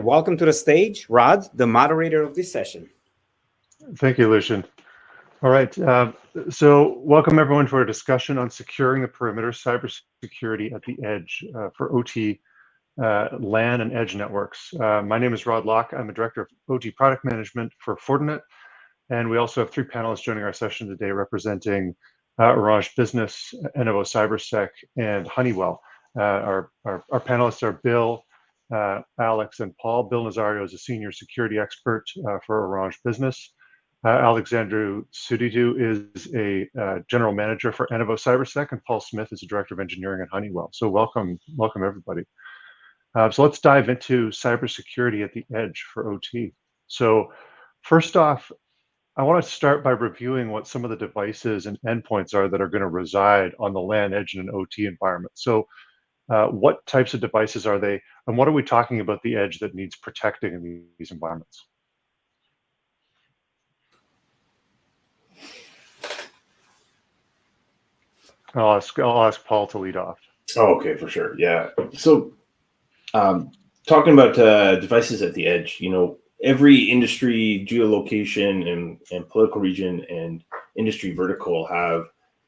right, welcome to the stage, Rod, the moderator of this session. Thank you, Lucian. All right, so welcome everyone to our discussion on securing the perimeter, cybersecurity at the edge for OT, LAN and Edge Networks. My name is Rod Locke. I'm a director of OT product management for Fortinet. And we also have three panelists joining our session today representing Orange Business, Innovo Cybersec, and Honeywell. Our panelists are Bill, Alex, and Paul. Bill Nazario is a senior security expert for Orange Business. Alexandru Sudidu is a general manager for Innovo Cybersec, and Paul Smith is a director of engineering at Honeywell. So welcome everybody. So let's dive into cybersecurity at the edge for OT. So first off, I want to start by reviewing what some of the devices and endpoints are that are going to reside on the LAN, Edge, and OT environment. So what types of devices are they, and what are we talking about the edge that needs protecting in these environments? I'll ask Paul to lead off. Oh, okay, for sure. Yeah. So talking about devices at the edge, you know, every industry, geolocation, and political region and industry vertical have,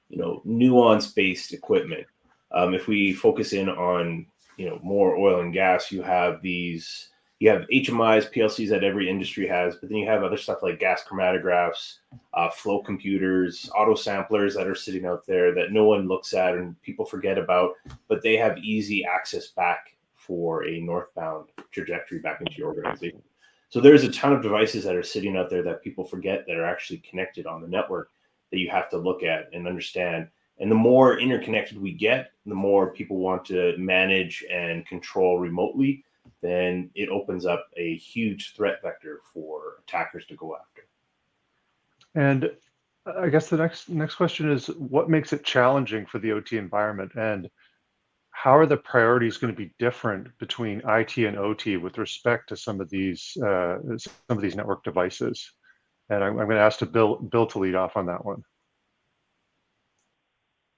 you know, nuance-based equipment. If we focus in on, you know, more oil and gas, you have HMIs, PLCs that every industry has, but then you have other stuff like gas chromatographs, flow computers, auto samplers that are sitting out there that no one looks at and people forget about, but they have easy access back for a northbound trajectory back into your organization. So there's a ton of devices that are sitting out there that people forget that are actually connected on the network that you have to look at and understand. And the more interconnected we get, the more people want to manage and control remotely, then it opens up a huge threat vector for attackers to go after. And I guess the next question is, what makes it challenging for the OT environment, and how are the priorities going to be different between IT and OT with respect to some of these network devices? And I'm going to ask Bill to lead off on that one.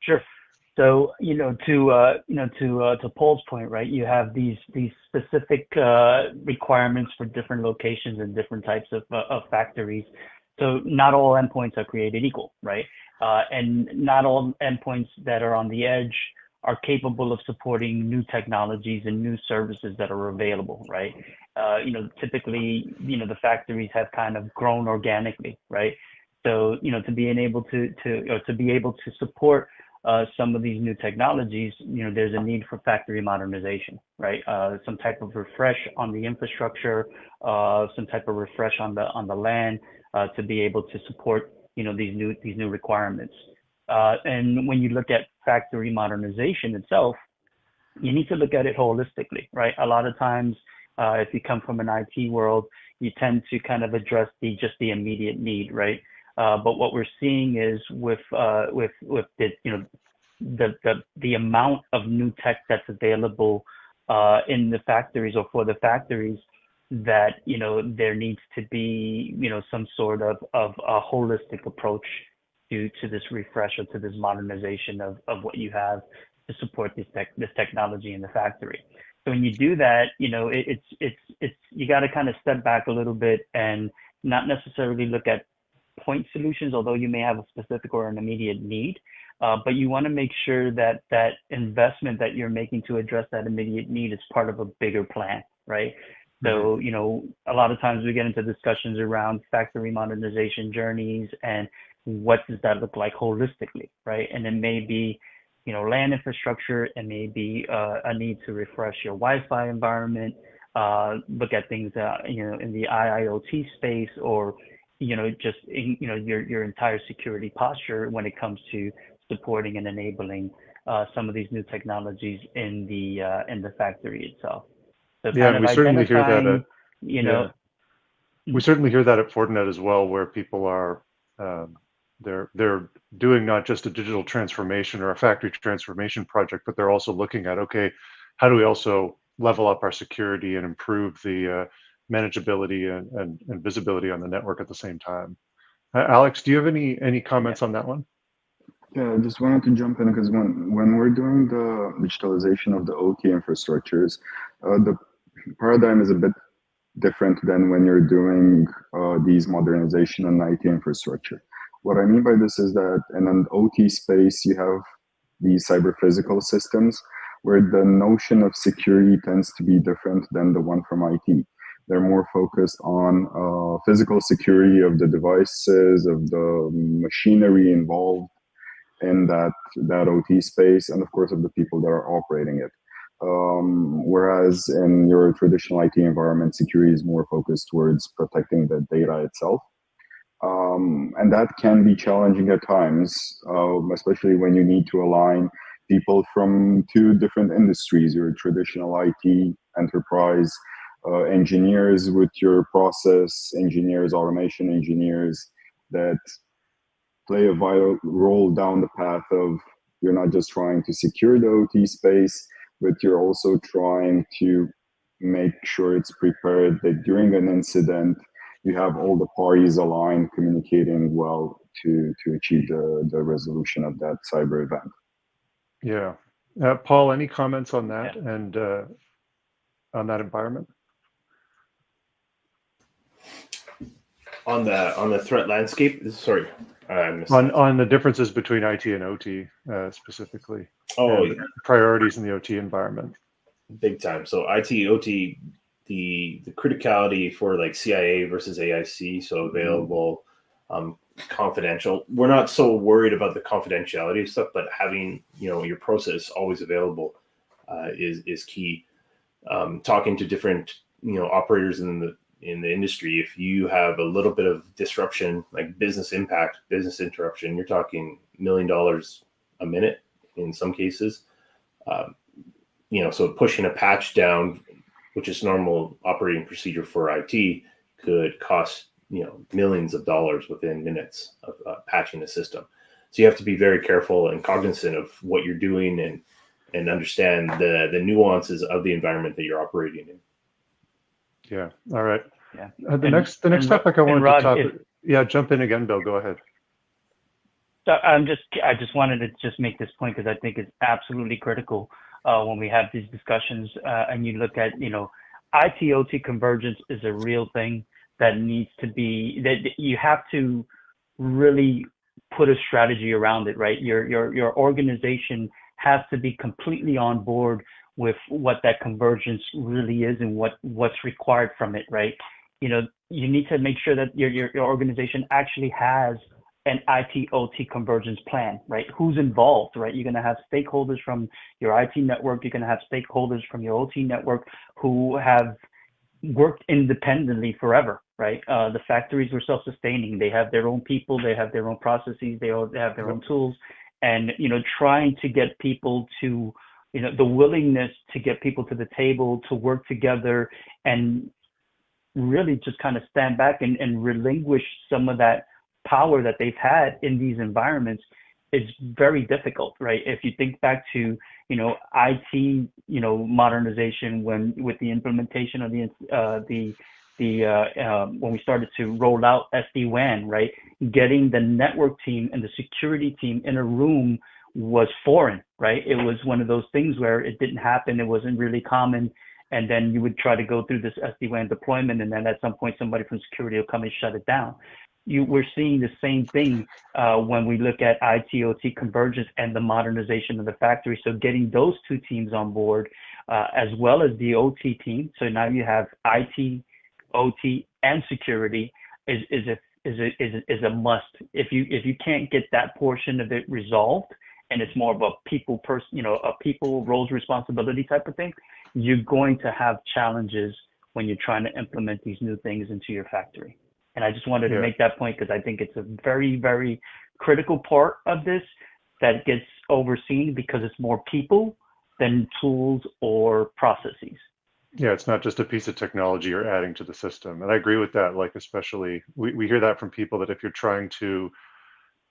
Sure. So, to Paul's point, right? You have these specific requirements for different locations and different types of factories. So not all endpoints are created equal, right? And not all endpoints that are on the edge are capable of supporting new technologies and new services that are available, right? Typically, the factories have kind of grown organically, right? So, to be able to support some of these new technologies, there's a need for factory modernization, right? Some type of refresh on the infrastructure, some type of refresh on the LAN to be able to support, these new requirements. And when you look at factory modernization itself, you need to look at it holistically, right? A lot of times, if you come from an IT world, you tend to kind of address just the immediate need, right? But what we're seeing is with the amount of new tech that's available in the factories or for the factories, that there needs to be some sort of a holistic approach to this refresh or to this modernization of what you have to support this technology in the factory. So when you do that, it's you got to kind of step back a little bit and not necessarily look at point solutions, although you may have a specific or an immediate need, but you want to make sure that that investment that you're making to address that immediate need is part of a bigger plan, right? So, a lot of times we get into discussions around factory modernization journeys and what does that look like holistically, right? And it may be, LAN infrastructure, it may be a need to refresh your Wi-Fi environment, look at things, in the IIoT space, or, just in, your entire security posture when it comes to supporting and enabling some of these new technologies in the factory itself. So yeah, we certainly hear that. We certainly hear that at Fortinet as well, where people are they're doing not just a digital transformation or a factory transformation project, but they're also looking at, okay, how do we also level up our security and improve the manageability and visibility on the network at the same time? Alex, do you have any comments on that one? Yeah, I just wanted to jump in because when we're doing the digitalization of the OT infrastructures, the paradigm is a bit different than when you're doing these modernization and IT infrastructure. What I mean by this is that in an OT space, you have these cyber physical systems where the notion of security tends to be different than the one from IT. They're more focused on physical security of the devices, of the machinery involved in that OT space, and of course of the people that are operating it. Whereas in your traditional IT environment, security is more focused towards protecting the data itself. And that can be challenging at times, especially when you need to align people from two different industries, your traditional IT enterprise engineers with your process engineers, automation engineers that play a vital role down the path of you're not just trying to secure the OT space, but you're also trying to make sure it's prepared that during an incident, you have all the parties aligned, communicating well to achieve the resolution of that cyber event. Yeah. Paul, any comments on that and on that environment? On the threat landscape, sorry. On the differences between IT and OT specifically. Priorities in the OT environment. Big time. So IT, OT, the criticality for like CIA versus AIC, so available, confidential. We're not so worried about the confidentiality stuff, but having your process always available is key. Talking to different operators in the industry, if you have a little bit of disruption, like business impact, business interruption, you're talking $1 million a minute in some cases. So pushing a patch down, which is normal operating procedure for IT, could cost millions of dollars within minutes of patching the system. So you have to be very careful and cognizant of what you're doing and understand the nuances of the environment that you're operating in. Yeah. All right. Yeah. The next topic I wanted to talk. Jump in again, Bill. Go ahead. So I just wanted to just make this point because I think it's absolutely critical when we have these discussions and you look at IT/OT convergence is a real thing that needs to be, that you have to really put a strategy around it, right? Your organization has to be completely on board with what that convergence really is and what's required from it, right? You need to make sure that your organization actually has an IT/OT convergence plan, right? Who's involved, right? You're going to have stakeholders from your IT network. You're going to have stakeholders from your OT network who have worked independently forever, right? The factories were self-sustaining. They have their own people. They have their own processes. They have their own tools. And, trying to get people to, the willingness to get people to the table to work together and really just kind of stand back and relinquish some of that power that they've had in these environments is very difficult, right? If you think back to, IT, modernization with the implementation of when we started to roll out SD-WAN, right? Getting the network team and the security team in a room was foreign, right? It was one of those things where it didn't happen. It wasn't really common. And then you would try to go through this SD-WAN deployment. And then at some point, somebody from security will come and shut it down. We're seeing the same thing when we look at IT/OT convergence and the modernization of the factory. So getting those two teams on board, as well as the OT team. So now you have IT, OT, and security is a must. If you can't get that portion of it resolved, and it's more of a people roles responsibility type of thing, you're going to have challenges when you're trying to implement these new things into your factory. And I just wanted to make that point because I think it's a very, very critical part of this that gets overseen because it's more people than tools or processes. Yeah, it's not just a piece of technology you're adding to the system. And I agree with that. Like, especially we hear that from people that if you're trying to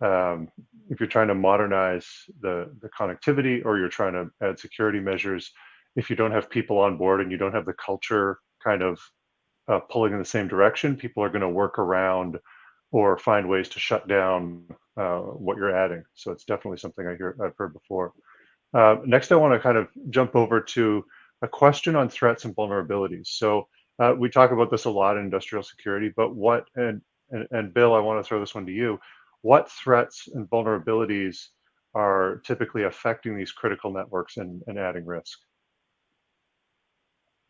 modernize the connectivity or you're trying to add security measures, if you don't have people on board and you don't have the culture kind of pulling in the same direction, people are going to work around or find ways to shut down what you're adding. So it's definitely something I've heard before. Next, I want to kind of jump over to a question on threats and vulnerabilities. So We talk about this a lot in industrial security, but and Bill, I want to throw this one to you. What threats and vulnerabilities are typically affecting these critical networks and adding risk?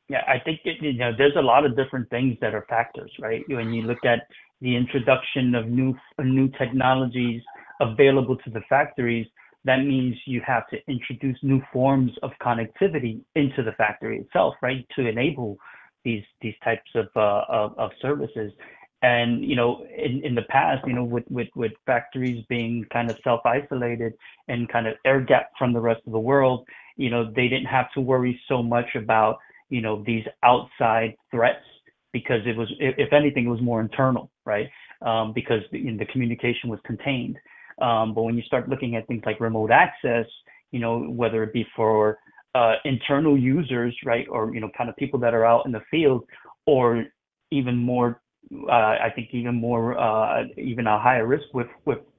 Yeah, I think there's a lot of different things that are factors, right? When you look at the introduction of new technologies available to the factories, that means you have to introduce new forms of connectivity into the factory itself, right, to enable these types of services. And in the past, with factories being kind of self-isolated and kind of air gapped from the rest of the world, they didn't have to worry so much about these outside threats, because it was, if anything, it was more internal, right? Because the communication was contained. But when you start looking at things like remote access, whether it be for internal users, right, or kind of people that are out in the field, or even more, I think even a higher risk with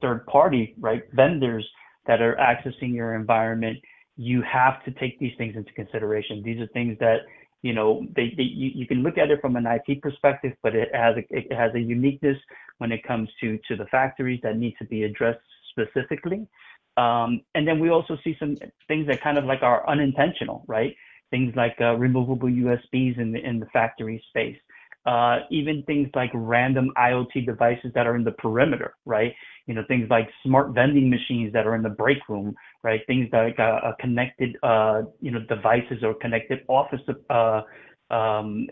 third party, right, vendors that are accessing your environment, you have to take these things into consideration. These are things that you can look at it from an IT perspective, but it has a uniqueness when it comes to the factories that need to be addressed specifically. And then we also see some things that kind of like are unintentional, right? Things like removable USBs in the factory space. Even things like random IoT devices that are in the perimeter, right? Things like smart vending machines that are in the break room, right? Things like connected, devices or connected office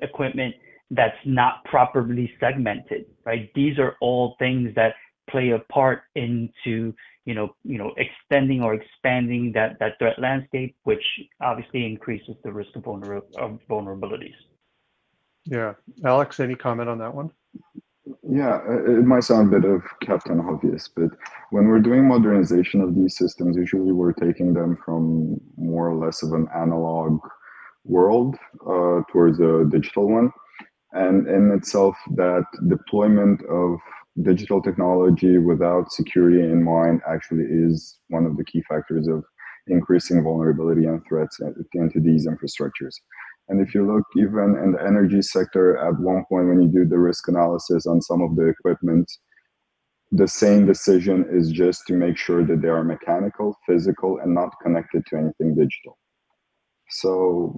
equipment that's not properly segmented, right? These are all things that play a part into, extending or expanding that threat landscape, which obviously increases the risk of vulnerabilities. Yeah, Alex, any comment on that one? Yeah, it might sound a bit of Captain Obvious, but when we're doing modernization of these systems, usually we're taking them from more or less of an analog world towards a digital one. And in itself, that deployment of digital technology without security in mind actually is one of the key factors of increasing vulnerability and threats into these infrastructures. And if you look even in the energy sector, at one point when you do the risk analysis on some of the equipment, the same decision is just to make sure that they are mechanical, physical, and not connected to anything digital. So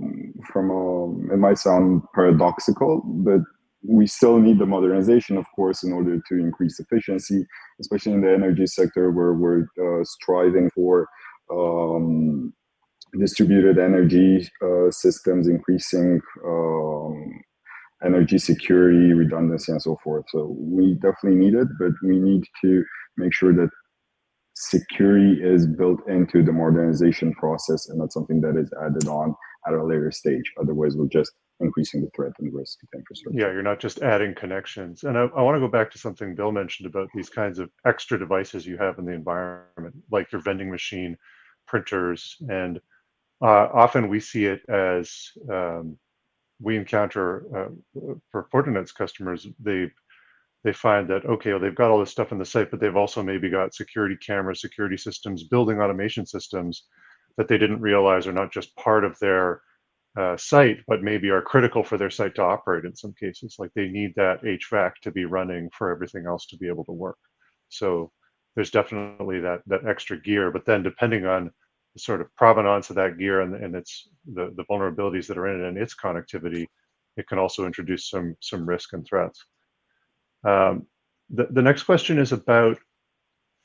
it might sound paradoxical, but we still need the modernization, of course, in order to increase efficiency, especially in the energy sector where we're striving for distributed energy systems, increasing energy security, redundancy, and so forth. So we definitely need it, but we need to make sure that security is built into the modernization process and not something that is added on at a later stage. Otherwise, we're just increasing the threat and risk to infrastructure. Yeah, you're not just adding connections. And I want to go back to something Bill mentioned about these kinds of extra devices you have in the environment, like your vending machine, printers, and often we see it as we encounter for Fortinet's customers, they find that, okay, well, they've got all this stuff on the site, but they've also maybe got security cameras, security systems, building automation systems that they didn't realize are not just part of their site, but maybe are critical for their site to operate in some cases. Like they need that HVAC to be running for everything else to be able to work. So there's definitely that extra gear, but then depending on the sort of provenance of that gear and its the vulnerabilities that are in it and its connectivity, it can also introduce some risk and threats. The next question is about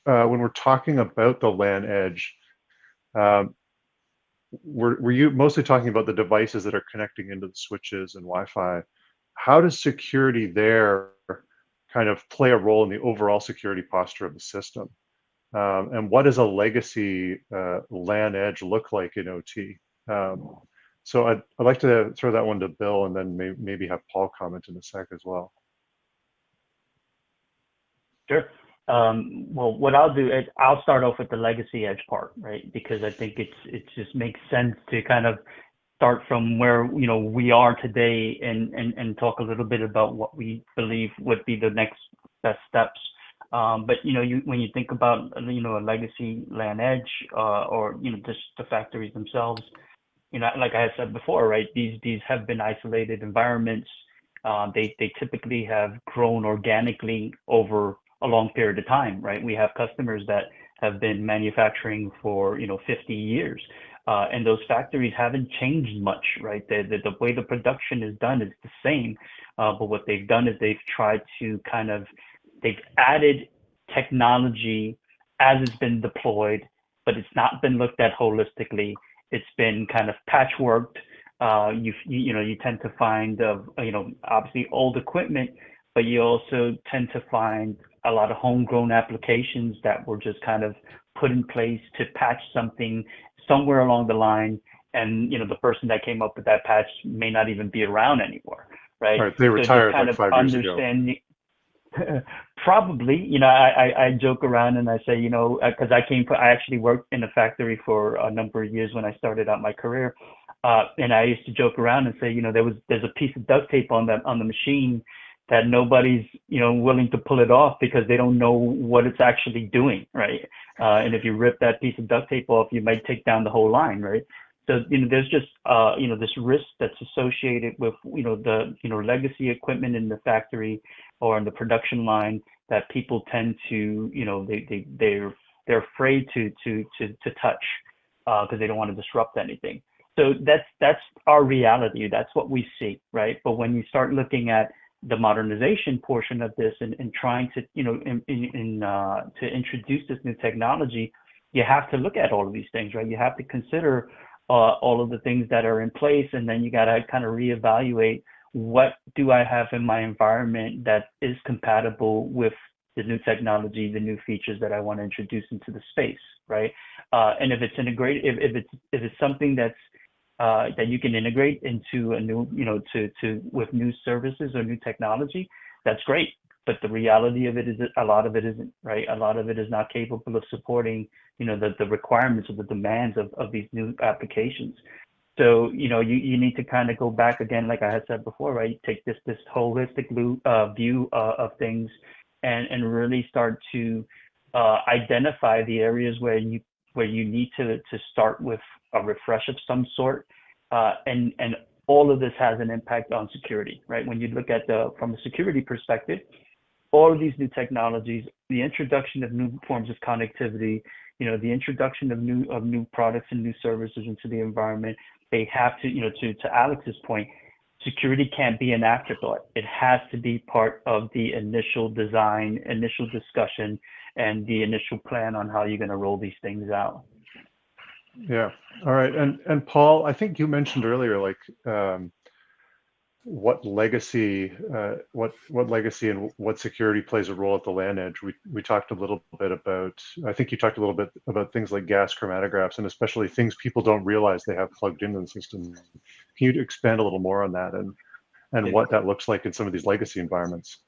when we're talking about the LAN edge, were you mostly talking about the devices that are connecting into the switches and Wi-Fi? How does security there kind of play a role in the overall security posture of the system? And what does a legacy LAN edge look like in OT? So I'd like to throw that one to Bill and then maybe have Paul comment in a sec as well. Sure. Well, what I'll do is I'll start off with the legacy edge part, right? Because I think it just makes sense to kind of start from where we are today and talk a little bit about what we believe would be the next best steps. But when you think about a legacy LAN edge or just the factories themselves, like I said before, right? These have been isolated environments. They typically have grown organically over a long period of time, right? We have customers that have been manufacturing for 50 years, and those factories haven't changed much, right? The way the production is done is the same, but what they've done is they've tried to they've added technology as it's been deployed, but it's not been looked at holistically. It's been kind of patchworked. You tend to find obviously old equipment, but you also tend to find a lot of homegrown applications that were just kind of put in place to patch something somewhere along the line, and the person that came up with that patch may not even be around anymore, right? Right, they retired like 5 years ago. Probably, I joke around and I say, because I actually worked in a factory for a number of years when I started out my career, and I used to joke around and say, there's a piece of duct tape on the machine that nobody's willing to pull it off because they don't know what it's actually doing, right? And if you rip that piece of duct tape off, you might take down the whole line, right? So there's just this risk that's associated with the legacy equipment in the factory or on the production line that people tend to they're afraid to touch because they don't want to disrupt anything. So that's our reality. That's what we see, right? But when you start looking at the modernization portion of this and trying to to introduce this new technology, you have to look at all of these things, right? You have to consider all of the things that are in place, and then you got to kind of reevaluate what do I have in my environment that is compatible with the new technology, the new features that I want to introduce into the space, right? And if it's integrated, if it's something that's that you can integrate into a new, with new services or new technology, that's great. But the reality of it is that a lot of it isn't, right? A lot of it is not capable of supporting, the requirements or the demands of these new applications. So, you need to kind of go back again, like I had said before, right? Take this holistic view of things and really start to identify the areas where you need to start with a refresh of some sort. And all of this has an impact on security, right? When you look at from a security perspective, all of these new technologies, the introduction of new forms of connectivity, the introduction of new products and new services into the environment, they have to, to Alex's point, security can't be an afterthought. It has to be part of the initial design, initial discussion, and the initial plan on how you're going to roll these things out. Yeah. All right. And Paul, I think you mentioned earlier, like what legacy and what security plays a role at the LAN edge. We talked a little bit about, I think you talked a little bit about things like gas chromatographs, and especially things people don't realize they have plugged into the system. Can you expand a little more on that and what that looks like in some of these legacy environments?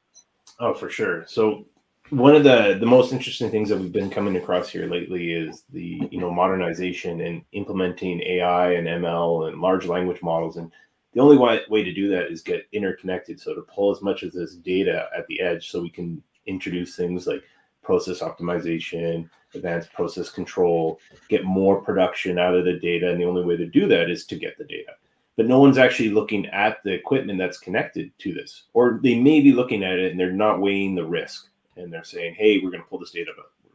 Oh, for sure. So one of the most interesting things that we've been coming across here lately is the modernization and implementing AI and ML and large language models. And the only way to do that is get interconnected. So to pull as much of this data at the edge so we can introduce things like process optimization, advanced process control, get more production out of the data. And the only way to do that is to get the data. But no one's actually looking at the equipment that's connected to this. Or they may be looking at it and they're not weighing the risk. And they're saying, hey, we're going to pull this data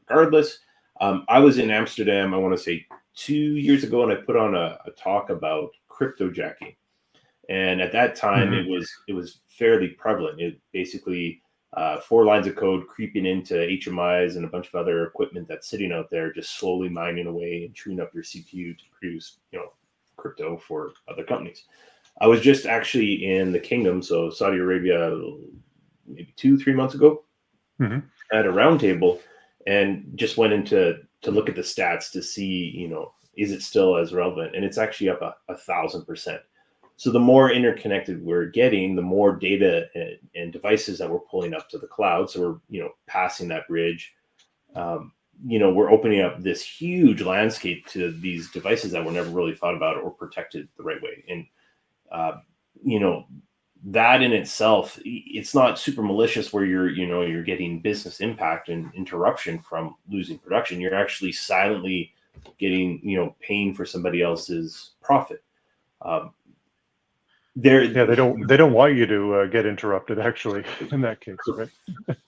regardless. I was in Amsterdam, I want to say 2 years ago, and I put on a talk about cryptojacking. And at that time, it was fairly prevalent. It basically 4 lines of code creeping into HMIs and a bunch of other equipment that's sitting out there, just slowly mining away and chewing up your CPU to produce, crypto for other companies. I was just actually in the kingdom, so Saudi Arabia, maybe 2-3 months ago, at a roundtable, and just went into to look at the stats to see, is it still as relevant? And it's actually up 1,000%. So the more interconnected we're getting, the more data and devices that we're pulling up to the cloud. So we're, passing that bridge. We're opening up this huge landscape to these devices that were never really thought about or protected the right way. And, that in itself, it's not super malicious where you're getting business impact and interruption from losing production. You're actually silently getting, paying for somebody else's profit. Yeah, they don't want you to get interrupted. Actually, in that case, right?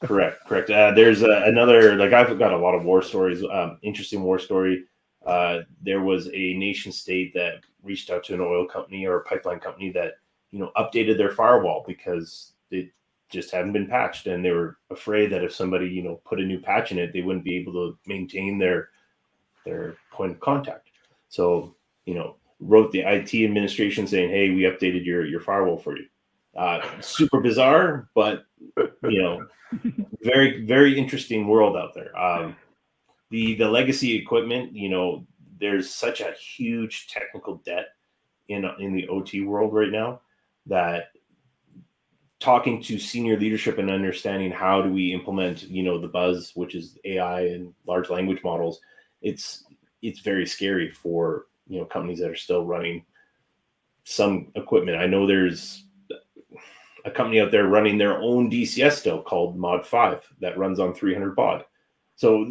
Correct. There's another, like, I've got a lot of war stories. Interesting war story. There was a nation state that reached out to an oil company or a pipeline company that updated their firewall because it just hadn't been patched, and they were afraid that if somebody put a new patch in it, they wouldn't be able to maintain their point of contact. So wrote the IT administration saying, "Hey, we updated your firewall for you." Super bizarre, but very, very interesting world out there. The legacy equipment, there's such a huge technical debt in the OT world right now that talking to senior leadership and understanding how do we implement, the buzz, which is AI and large language models, it's very scary for companies that are still running some equipment. I know there's a company out there running their own DCS still called Mod 5 that runs on 300 baud. So,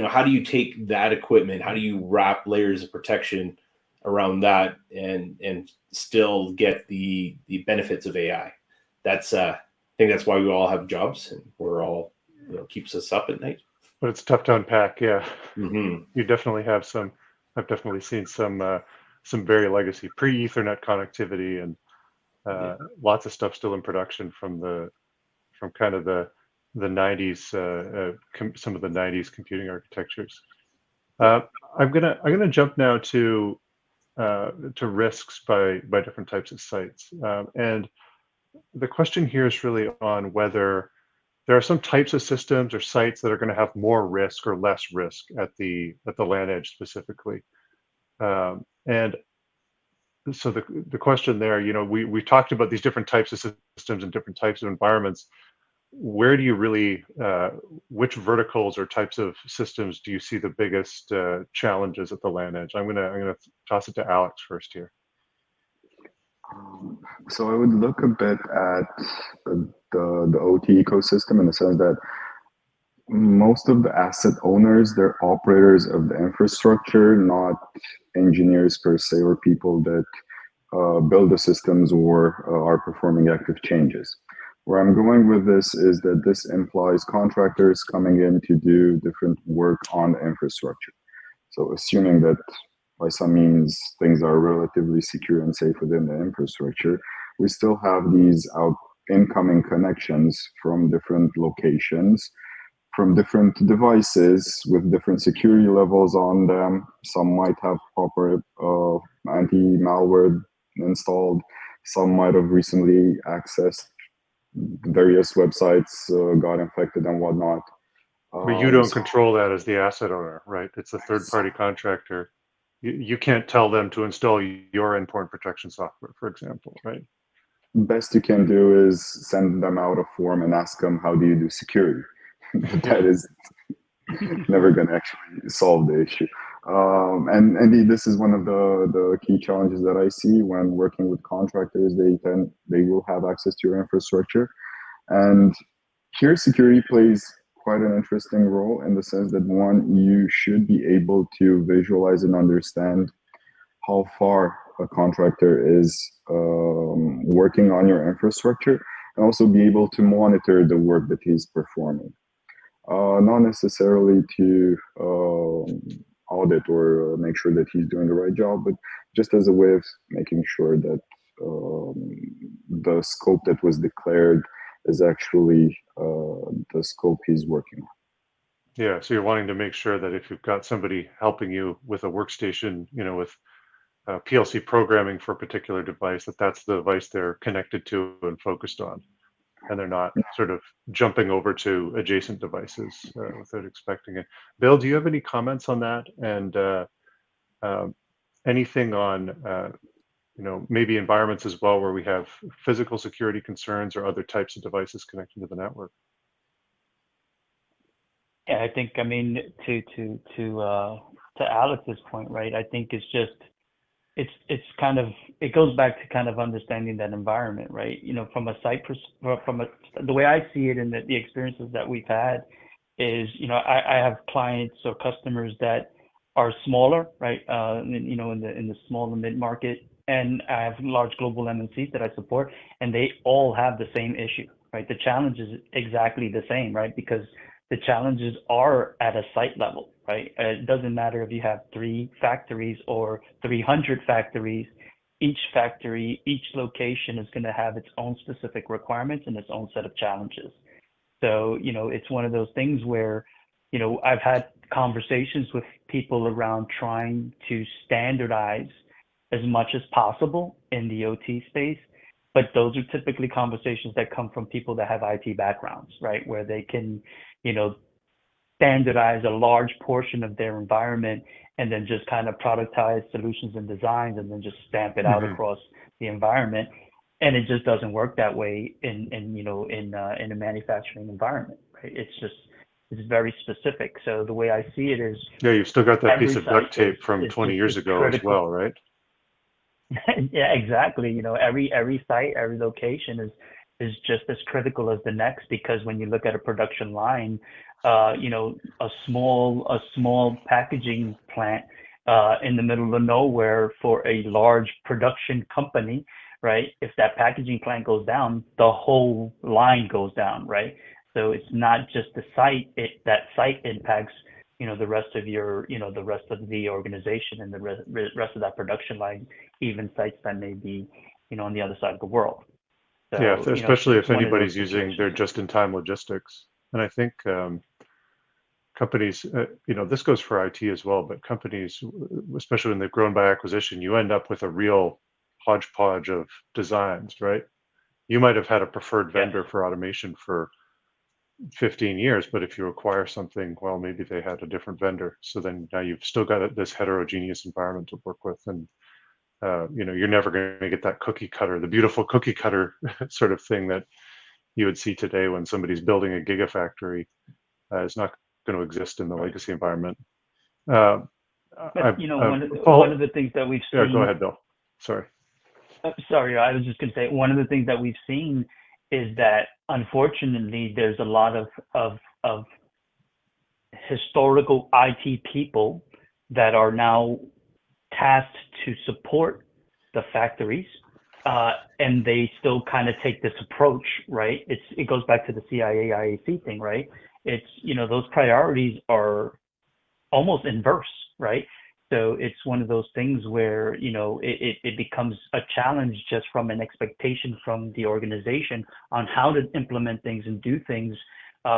how do you take that equipment? How do you wrap layers of protection around that and still get the benefits of AI? That's I think that's why we all have jobs, and we're all keeps us up at night. But it's tough to unpack. Yeah, Mm-hmm. you definitely have some. I've definitely seen some very legacy pre-Ethernet connectivity and lots of stuff still in production from kind of the 90s, some of the 90s computing architectures. I'm gonna jump now to risks by different types of sites, and the question here is really on whether there are some types of systems or sites that are going to have more risk or less risk at the LAN edge specifically. And so the question there, we talked about these different types of systems and different types of environments. Where do you really, which verticals or types of systems do you see the biggest challenges at the LAN edge? I'm gonna toss it to Alex first here. So I would look a bit at the OT ecosystem in the sense that most of the asset owners, they're operators of the infrastructure, not engineers per se, or people that build the systems or are performing active changes. Where I'm going with this is that this implies contractors coming in to do different work on the infrastructure. So assuming that by some means things are relatively secure and safe within the infrastructure, we still have these incoming connections from different locations, from different devices with different security levels on them. Some might have proper anti-malware installed. Some might have recently accessed various websites, got infected and whatnot. But you don't control that as the asset owner, right? It's a third-party contractor. You can't tell them to install your endpoint protection software, for example, right? Best you can do is send them out a form and ask them, how do you do security? That is never going to actually solve the issue. And indeed, this is one of the key challenges that I see when working with contractors. They will have access to your infrastructure. And here security plays quite an interesting role in the sense that, one, you should be able to visualize and understand how far a contractor is working on your infrastructure, and also be able to monitor the work that he's performing. Not necessarily to audit or make sure that he's doing the right job, but just as a way of making sure that the scope that was declared is actually the scope he's working on. Yeah, so you're wanting to make sure that if you've got somebody helping you with a workstation, with PLC programming for a particular device, that's the device they're connected to and focused on, and they're not sort of jumping over to adjacent devices without expecting it. Bill, do you have any comments on that? And anything on maybe environments as well where we have physical security concerns or other types of devices connected to the network? Yeah, I think, to Alex's point, right? I think it's just, it's kind of, it goes back to kind of understanding that environment, right? From a site the way I see it, and the experiences that we've had is, I have clients or customers that are smaller, right? In the small and mid market and I have large global MNCs that I support, and they all have the same issue, right? The challenge is exactly the same, right? Because the challenges are at a site level, right? It doesn't matter if you have 3 factories or 300 factories. Each factory, each location is going to have its own specific requirements and its own set of challenges. So, it's one of those things where, I've had conversations with people around trying to standardize as much as possible in the OT space, but those are typically conversations that come from people that have IT backgrounds, right? Where they can, standardize a large portion of their environment and then just kind of productize solutions and designs and then just stamp it out across the environment. And it just doesn't work that way in a manufacturing environment, right? It's very specific. So the way I see it is, Yeah, you've still got that every piece of site duct tape from 20 years ago as critical. well, right? Yeah, exactly. Every site, every location is just as critical as the next, because when you look at a production line, a small packaging plant in the middle of nowhere for a large production company, right? If that packaging plant goes down, the whole line goes down, right? So it's not just the site; that site impacts the rest of the rest of the organization and the rest of that production line, even sites that may be on the other side of the world. So, Yeah, especially if one of those anybody's using situations. their just-in-time logistics. And I think companies, this goes for IT as well, but companies, especially when they've grown by acquisition, you end up with a real hodgepodge of designs, right? You might have had a preferred vendor for automation for 15 years, but if you acquire something, well, maybe they had a different vendor. So then now you've still got this heterogeneous environment to work with. And, you're never going to get that cookie cutter, the beautiful cookie cutter sort of thing that you would see today when somebody's building a gigafactory. Is not going to exist in the legacy environment. But one of the things that we've seen. Yeah, go ahead, Bill. Sorry. Sorry, I was just going to say, one of the things that we've seen is that unfortunately there's a lot of historical IT people that are now tasked to support the factories, and they still kind of take this approach, right? It goes back to the CIA IAC thing, right? It's those priorities are almost inverse, right? So it's one of those things where it becomes a challenge just from an expectation from the organization on how to implement things and do things,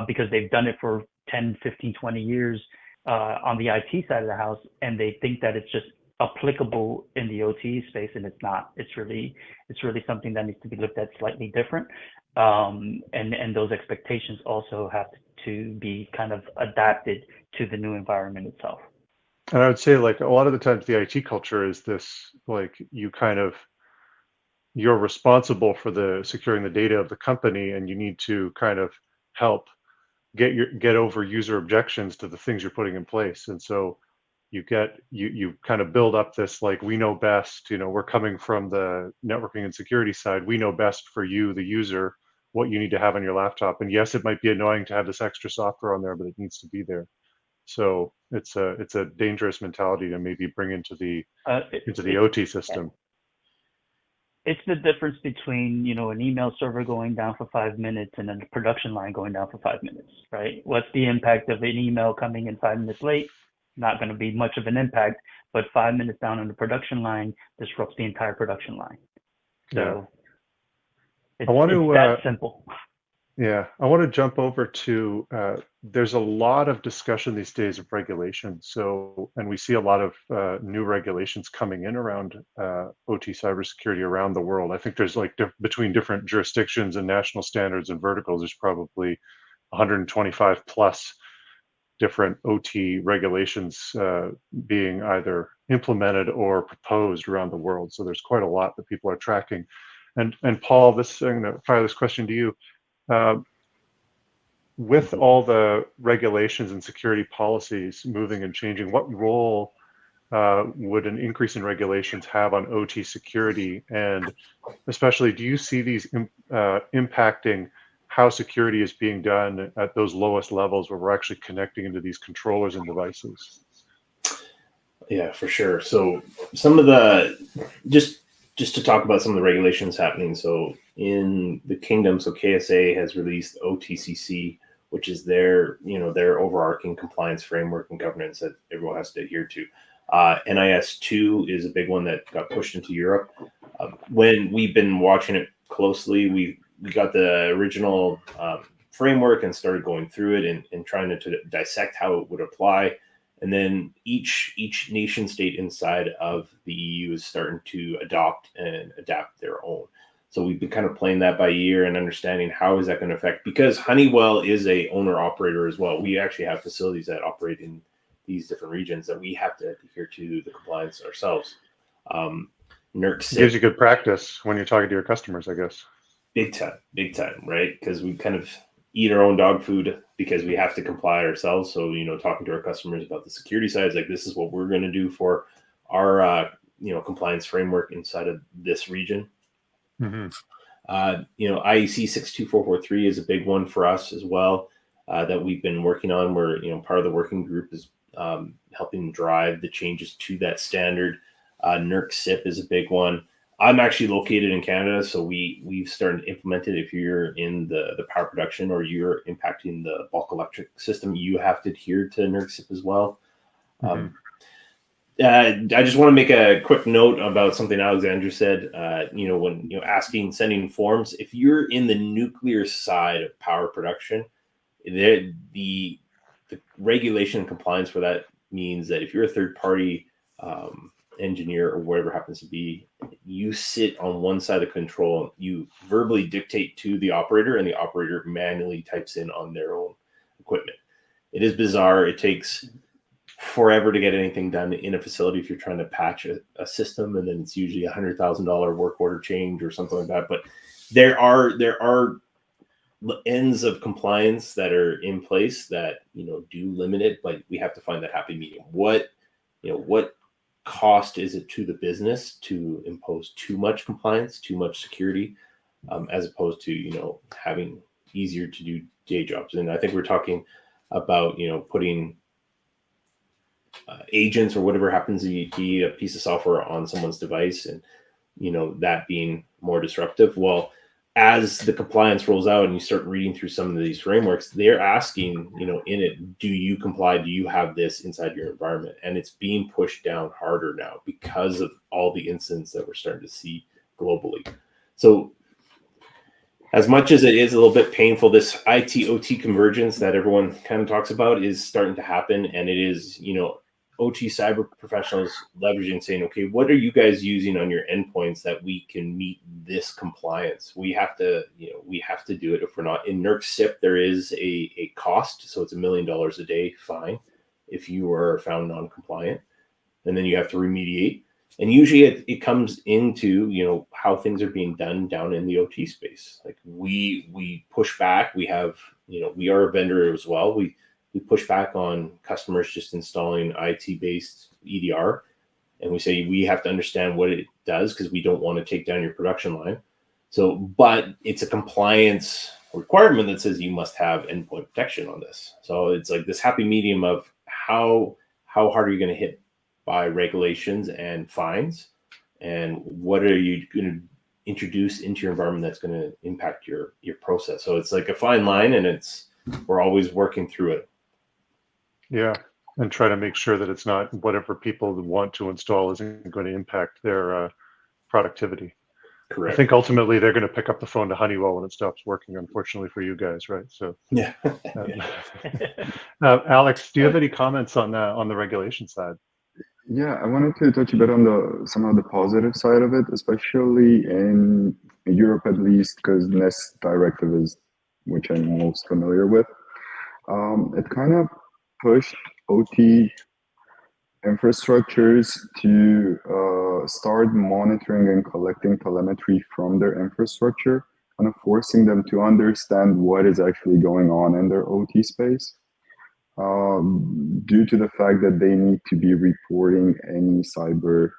because they've done it for 10, 15, 20 years on the IT side of the house, and they think that it's just applicable in the OT space, and it's not. It's really something that needs to be looked at slightly different, and those expectations also have to be kind of adapted to the new environment itself. And I would say, like, a lot of the times the IT culture is this, like, you're responsible for the securing the data of the company, and you need to kind of help get over user objections to the things you're putting in place. And so you kind of build up this, like, we know best, we're coming from the networking and security side. We know best for you, the user, what you need to have on your laptop. And yes, it might be annoying to have this extra software on there, but it needs to be there. So it's a dangerous mentality to maybe bring into the OT system. It's the difference between, an email server going down for 5 minutes and then the production line going down for 5 minutes, right? What's the impact of an email coming in 5 minutes late? Not going to be much of an impact, but 5 minutes down on the production line disrupts the entire production line. So it's that simple. Yeah, I want to jump over to, there's a lot of discussion these days of regulation. So, and we see a lot of new regulations coming in around OT cybersecurity around the world. I think there's, like, between different jurisdictions and national standards and verticals, there's probably 125 plus different OT regulations being either implemented or proposed around the world. So there's quite a lot that people are tracking. And Paul, I'm going to fire this question to you. With all the regulations and security policies moving and changing, what role would an increase in regulations have on OT security? And especially, do you see these impacting how security is being done at those lowest levels where we're actually connecting into these controllers and devices? Yeah, for sure. So some of the, just just to talk about some of the regulations happening. So in the kingdom, so KSA has released OTCC, which is their overarching compliance framework and governance that everyone has to adhere to. NIS2 is a big one that got pushed into Europe. When we've been watching it closely, we got the original framework and started going through it and trying to dissect how it would apply. And then each nation state inside of the EU is starting to adopt and adapt their own. So we've been kind of playing that by ear and understanding how is that going to affect, because Honeywell is a owner operator as well. We actually have facilities that operate in these different regions that we have to adhere to the compliance ourselves. NERC Gives you good practice when you're talking to your customers, I guess. Big time, right? Because we kind of eat our own dog food because we have to comply ourselves. So, talking to our customers about the security side is like, this is what we're going to do for our, compliance framework inside of this region. Mm-hmm. IEC 62443 is a big one for us as well that we've been working on. Where part of the working group is helping drive the changes to that standard. NERC SIP is a big one. I'm actually located in Canada, so we've started to implement it. If you're in the power production or you're impacting the bulk electric system, you have to adhere to NERC SIP as well. Mm-hmm. I just want to make a quick note about something Alexandra said. When sending forms, if you're in the nuclear side of power production, the regulation and compliance for that means that if you're a third party engineer or whatever happens to be, you sit on one side of the control, you verbally dictate to the operator, and the operator manually types in on their own equipment. It is bizarre. It takes forever to get anything done in a facility if you're trying to patch a system, and then it's usually $100,000 work order change or something like that. But there are ends of compliance that are in place that do limit it, but we have to find that happy medium. What cost is it to the business to impose too much compliance, too much security, as opposed to having easier to do day jobs? And I think we're talking about putting agents or whatever happens to be a piece of software on someone's device, and that being more disruptive. Well, as the compliance rolls out and you start reading through some of these frameworks, they're asking, in it, do you comply? Do you have this inside your environment? And it's being pushed down harder now because of all the incidents that we're starting to see globally. So as much as it is a little bit painful, this IT-OT convergence that everyone kind of talks about is starting to happen. And it is, OT cyber professionals leveraging, saying, okay, what are you guys using on your endpoints that we can meet this compliance? We have to do it. If we're not in NERC SIP, there is a cost. So it's $1 million a day fine if you are found non-compliant, and then you have to remediate. And usually it comes into, how things are being done down in the OT space. Like we push back. We have, we are a vendor as well. We push back on customers just installing IT-based EDR, and we say we have to understand what it does because we don't want to take down your production line. So, but it's a compliance requirement that says you must have endpoint protection on this. So it's like this happy medium of how hard are you going to hit by regulations and fines, and what are you going to introduce into your environment that's going to impact your process. So it's like a fine line, and we're always working through it. Yeah, and try to make sure that it's not whatever people want to install isn't going to impact their productivity. Correct. I think ultimately they're going to pick up the phone to Honeywell when it stops working, unfortunately for you guys, right? So yeah. Alex, do you have any comments on the regulation side? Yeah, I wanted to touch a bit on some of the positive side of it, especially in Europe at least, because NIST directive is which I'm most familiar with. It kind of pushed OT infrastructures to start monitoring and collecting telemetry from their infrastructure, kind of forcing them to understand what is actually going on in their OT space. Due to the fact that they need to be reporting any cyber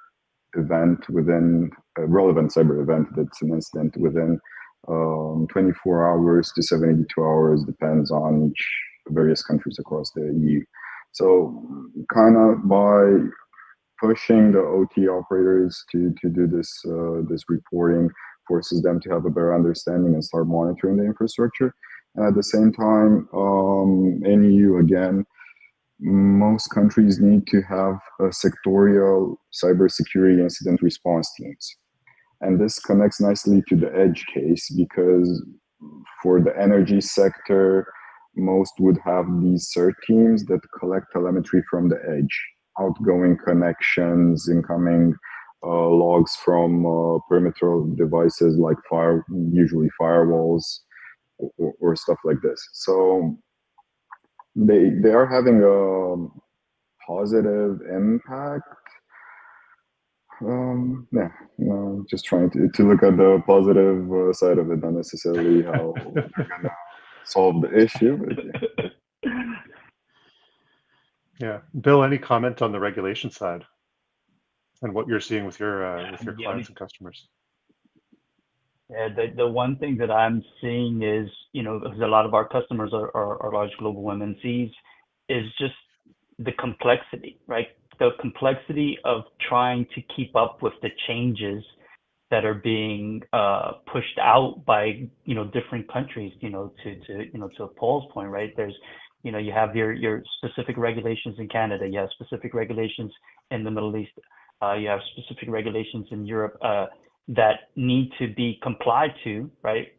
event within a relevant cyber event that's an incident within 24 hours to 72 hours, depends on various countries across the EU. So kind of by pushing the OT operators to do this this reporting forces them to have a better understanding and start monitoring the infrastructure. And at the same time, in EU again, most countries need to have a sectorial cybersecurity incident response teams. And this connects nicely to the edge case, because for the energy sector, most would have these CERT teams that collect telemetry from the edge, outgoing connections, incoming logs from perimeter devices like usually firewalls or stuff like this. So they are having a positive impact. Just trying to look at the positive side of it, not necessarily how they're gonna solve the issue. But Yeah, Bill, any comment on the regulation side and what you're seeing with your clients and customers? Yeah, the one thing that I'm seeing is, because a lot of our customers are large global MNCs, is just the complexity, right? The complexity of trying to keep up with the changes that are being pushed out by different countries. To Paul's point, right? There's you have your specific regulations in Canada, you have specific regulations in the Middle East, you have specific regulations in Europe that need to be complied to, right,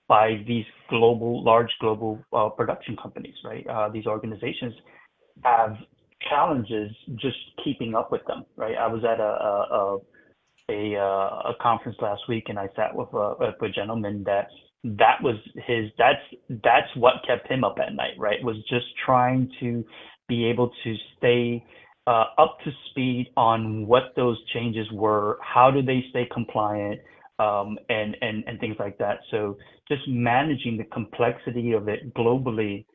by these large global production companies, right? These organizations have challenges just keeping up with them, right? I was at a conference last week, and I sat with a gentleman that's what kept him up at night, right? Was just trying to be able to stay up to speed on what those changes were, how do they stay compliant, and things like that. So just managing the complexity of it globally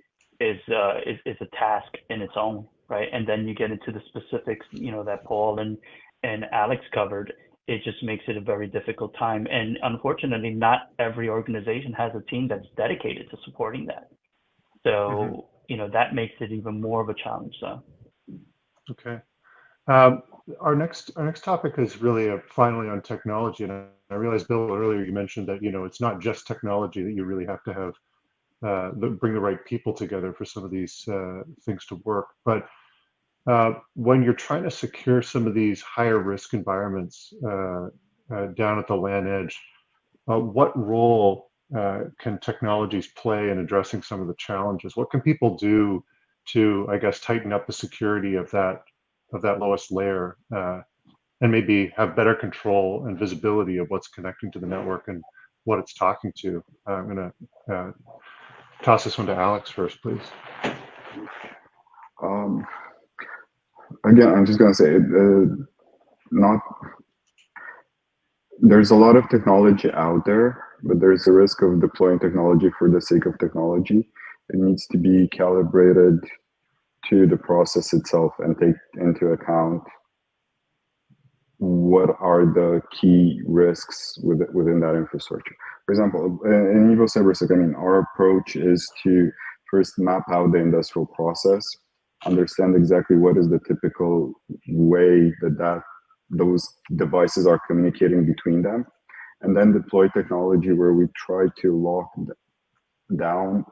is a task in its own, right? And then you get into the specifics, that Paul and Alex covered. It just makes it a very difficult time. And unfortunately, not every organization has a team that's dedicated to supporting that. So, that makes it even more of a challenge. So. Okay. Our next topic is really finally on technology. And I realized, Bill, earlier you mentioned that, it's not just technology, that you really have to have bring the right people together for some of these things to work. But when you're trying to secure some of these higher risk environments down at the LAN edge, what role can technologies play in addressing some of the challenges? What can people do to, I guess, tighten up the security of that lowest layer and maybe have better control and visibility of what's connecting to the network and what it's talking to? I'm going to toss this one to Alex first, please. Again, I'm just going to say, there's a lot of technology out there, but there's a risk of deploying technology for the sake of technology. It needs to be calibrated to the process itself and take into account what are the key risks within that infrastructure. For example, in Evo Cybersecurity, our approach is to first map out the industrial process, understand exactly what is the typical way that those devices are communicating between them, and then deploy technology where we try to lock down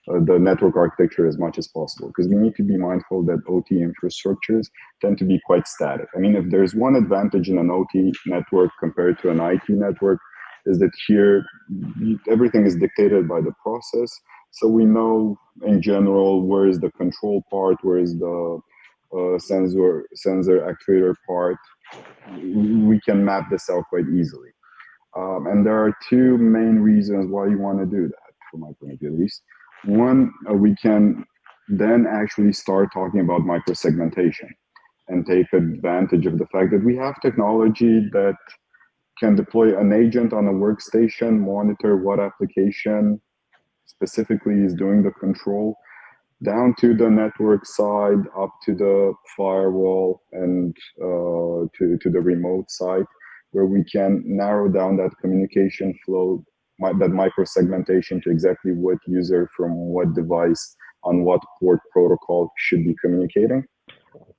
the network architecture as much as possible, because we need to be mindful that OT infrastructures tend to be quite static. I mean, if there's one advantage in an OT network compared to an IT network, is that here everything is dictated by the process. So we know in general where is the control part, where is the sensor actuator part. We can map this out quite easily. And there are two main reasons why you want to do that, from my point of view at least. One, we can then actually start talking about microsegmentation and take advantage of the fact that we have technology that can deploy an agent on a workstation, monitor what application specifically is doing the control, down to the network side, up to the firewall, and to the remote side, where we can narrow down that communication flow, that microsegmentation to exactly what user from what device on what port protocol should be communicating.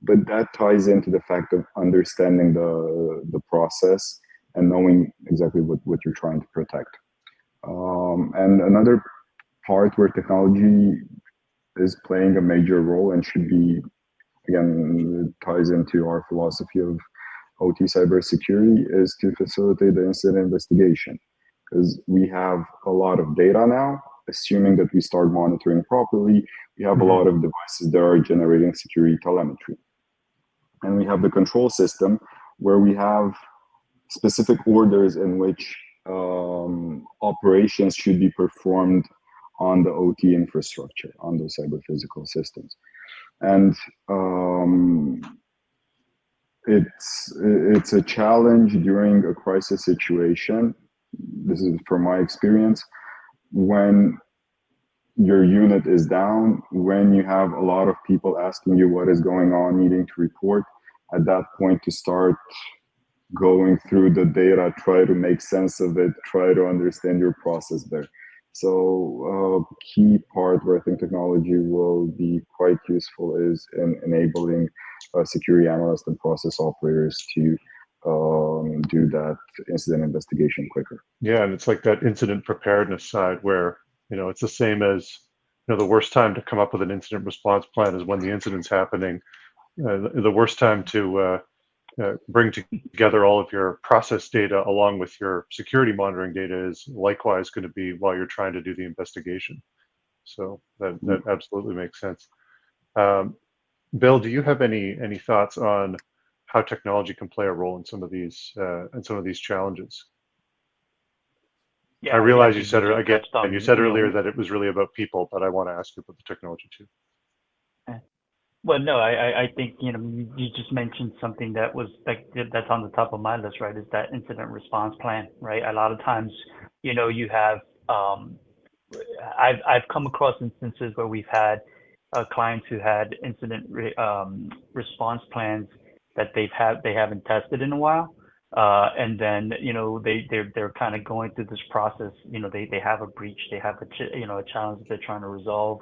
But that ties into the fact of understanding the process and knowing exactly what you're trying to protect. And another part where technology is playing a major role and should be, again, it ties into our philosophy of OT cybersecurity, is to facilitate the incident investigation. Because we have a lot of data now, assuming that we start monitoring properly, we have a lot of devices that are generating security telemetry. And we have the control system where we have specific orders in which operations should be performed on the OT infrastructure, on those cyber physical systems. And it's a challenge during a crisis situation. This is from my experience, when your unit is down, when you have a lot of people asking you what is going on, needing to report, at that point to start going through the data, try to make sense of it, try to understand your process there. So a key part where I think technology will be quite useful is in enabling security analysts and process operators to do that incident investigation quicker. Yeah, and it's like that incident preparedness side where, it's the same as, the worst time to come up with an incident response plan is when the incident's happening. The worst time to bring together all of your process data along with your security monitoring data is likewise going to be while you're trying to do the investigation. So that absolutely makes sense. Bill, do you have any thoughts on how technology can play a role in some of these challenges? Yeah, I realize yeah, you said it again, and you said earlier that it was really about people, but I want to ask you about the technology too. Well, no, I think, you just mentioned something that was that's on the top of my list, right? Is that incident response plan, right? A lot of times, you have, I've come across instances where we've had clients who had incident response plans that they haven't tested in a while. And then, they're kind of going through this process, they have a breach, they have a challenge that they're trying to resolve.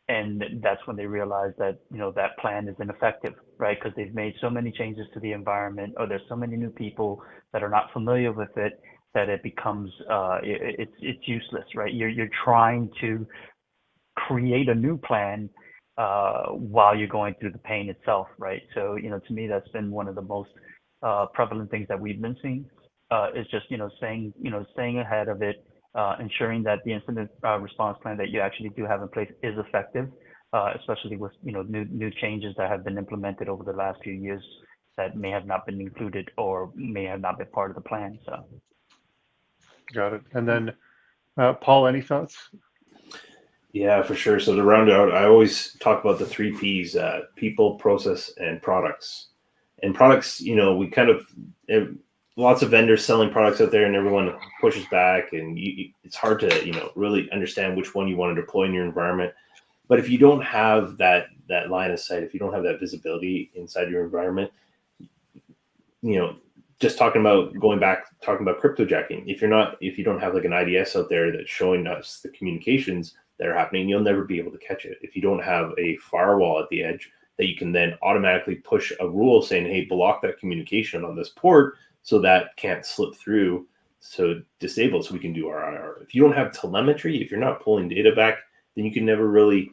And that's when they realize that, that plan is ineffective, right? Because they've made so many changes to the environment, or there's so many new people that are not familiar with it, that it becomes, it's useless, right? You're trying to create a new plan while you're going through the pain itself, right? So, to me, that's been one of the most prevalent things that we've been seeing, is just, staying ahead of it, ensuring that the incident response plan that you actually do have in place is effective, especially with new changes that have been implemented over the last few years that may have not been included or may have not been part of the plan. So, got it. And then, Paul, any thoughts? Yeah, for sure. So to round out, I always talk about the 3 Ps: people, process, and products. And products, we kind of lots of vendors selling products out there, and everyone pushes back, and it's hard to really understand which one you want to deploy in your environment. But if you don't have that line of sight, if you don't have that visibility inside your environment, just talking about cryptojacking, if you don't have like an IDS out there that's showing us the communications that are happening, you'll never be able to catch it. If you don't have a firewall at the edge that you can then automatically push a rule saying, hey, block that communication on this port so that can't slip through, so disable it so we can do our IR. If you don't have telemetry, if you're not pulling data back, then you can never really,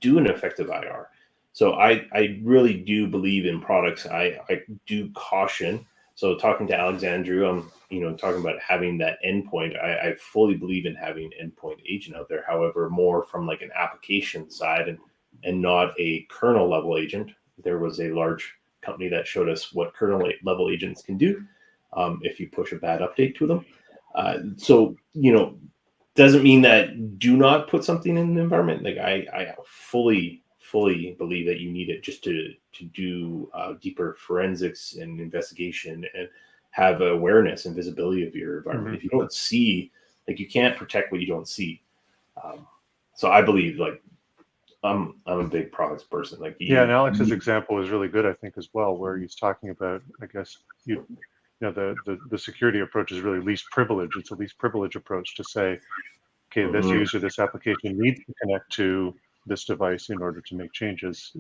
do an effective IR. So I really do believe in products. I do caution. So talking to Alexandru, I'm talking about having that endpoint. I fully believe in having an endpoint agent out there. However, more from like an application side and not a kernel level agent. There was a large company that showed us what kernel level agents can do if you push a bad update to them. So doesn't mean that do not put something in the environment. Like I fully believe that you need it just to do deeper forensics and investigation and have awareness and visibility of your environment. If you don't see, like, you can't protect what you don't see. So I believe, like, I'm a big products person. Like, and Alex's example is really good, I think, as well, where he's talking about, I guess, the security approach is really least privilege. It's a least privilege approach to say, okay, this user, this application needs to connect to this device in order to make changes.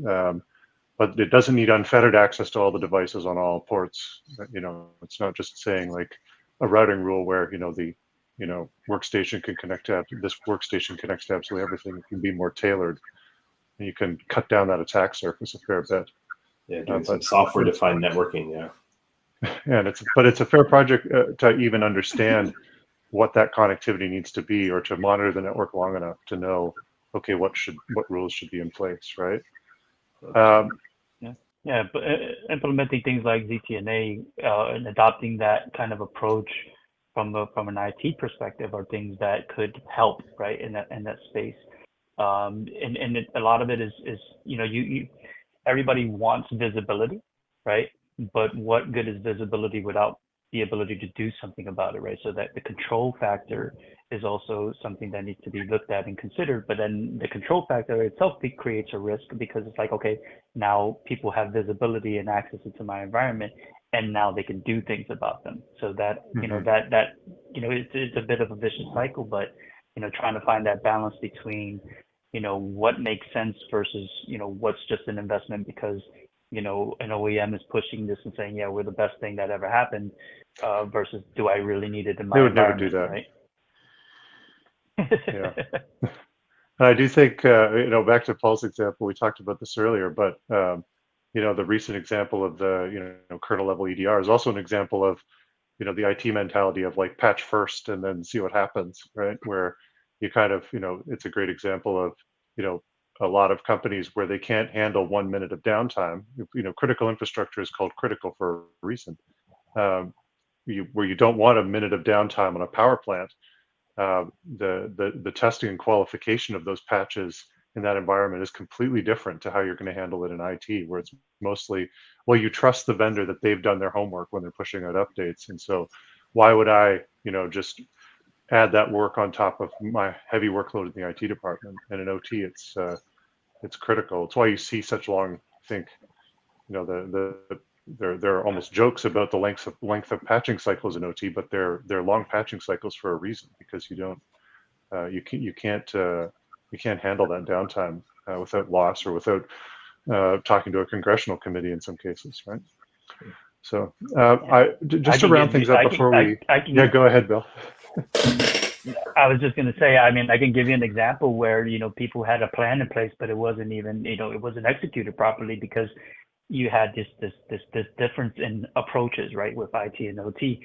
but it doesn't need unfettered access to all the devices on all ports. It's not just saying like a routing rule where, the workstation can connect to, this workstation connects to absolutely everything. It can be more tailored, and you can cut down that attack surface a fair bit. Yeah, doing some software-defined networking, yeah. And it's a fair project to even understand what that connectivity needs to be, or to monitor the network long enough to know, okay, what rules should be in place, right? Yeah, but implementing things like ZTNA and adopting that kind of approach from an IT perspective are things that could help, right, in that space. And a lot of it is everybody wants visibility, right? But what good is visibility without the ability to do something about it, right? So that the control factor is also something that needs to be looked at and considered. But then the control factor itself creates a risk, because it's like, okay, now people have visibility and access into my environment, and now they can do things about them. So that, it's a bit of a vicious cycle, but, trying to find that balance between, what makes sense versus, what's just an investment because, an OEM is pushing this and saying, yeah, we're the best thing that ever happened, versus do I really need it in my environment? They would never do that. Right? Yeah. I do think, back to Paul's example, we talked about this earlier, but, the recent example of the, kernel level EDR is also an example of, the IT mentality of like patch first and then see what happens, right? Where you kind of, it's a great example of, a lot of companies where they can't handle 1 minute of downtime. Critical infrastructure is called critical for a reason. Where you don't want a minute of downtime on a power plant. The testing and qualification of those patches in that environment is completely different to how you're going to handle it in IT, where it's mostly, well, you trust the vendor that they've done their homework when they're pushing out updates. And so why would I, just add that work on top of my heavy workload in the IT department? And in OT, it's critical. It's why you see such long, I think, there are almost jokes about the length of patching cycles in OT, but they're long patching cycles for a reason, because you can't handle that downtime without loss, or without talking to a congressional committee in some cases, right? So just to round things up before we, go ahead, Bill. I was just going to say, I mean, I can give you an example where, people had a plan in place, but it wasn't even, it wasn't executed properly because you had this difference in approaches, right, with IT and OT.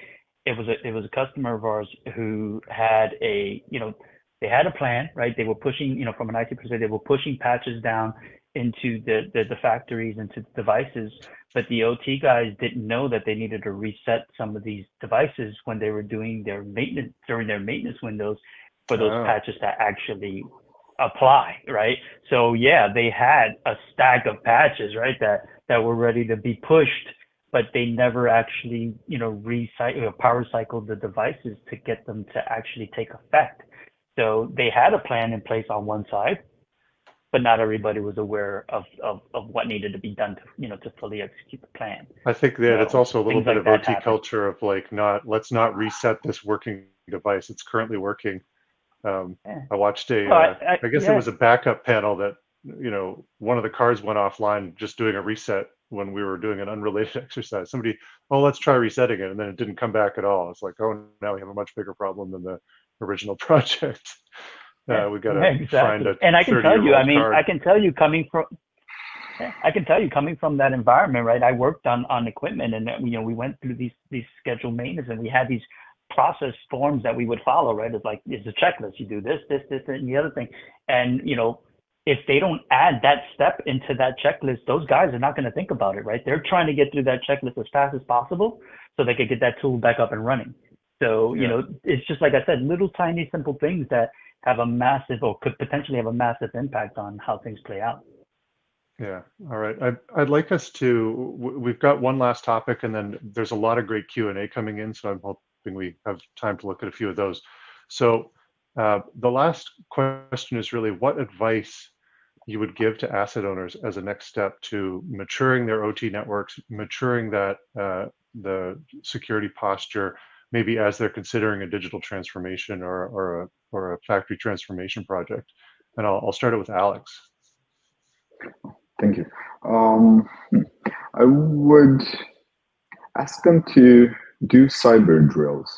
It was a customer of ours who had they had a plan, right? They were pushing, from an IT perspective, they were pushing patches down into the factories, into devices, but the OT guys didn't know that they needed to reset some of these devices when they were doing their maintenance, during their maintenance windows, for those patches to actually apply, right? So yeah, they had a stack of patches, right, that were ready to be pushed, but they never actually, recycle, power cycled the devices to get them to actually take effect. So they had a plan in place on one side, but not everybody was aware of what needed to be done to, to fully execute the plan. I think that it's also a little bit of OT culture of like, let's not reset this working device. It's currently working. I watched I guess it was a backup panel that, one of the cards went offline just doing a reset when we were doing an unrelated exercise. Somebody, let's try resetting it. And then it didn't come back at all. It's like, now we have a much bigger problem than the original project. We got to find a and I can tell you, card. I can tell you coming from that environment, right? I worked on equipment, and we went through these scheduled maintenance, and we had these process forms that we would follow, right? It's a checklist. You do this, and the other thing. And, if they don't add that step into that checklist, those guys are not going to think about it, right? They're trying to get through that checklist as fast as possible so they could get that tool back up and running. So, it's just like I said, little tiny simple things that have a massive, or could potentially have a massive impact on how things play out. Yeah. All right. I'd like us to, we've got one last topic, and then there's a lot of great Q&A coming in. So I'm hoping we have time to look at a few of those. So the last question is really what advice you would give to asset owners as a next step to maturing their OT networks, maturing that the security posture, maybe as they're considering a digital transformation or a factory transformation project. And I'll start it with Alex. Thank you. I would ask them to do cyber drills.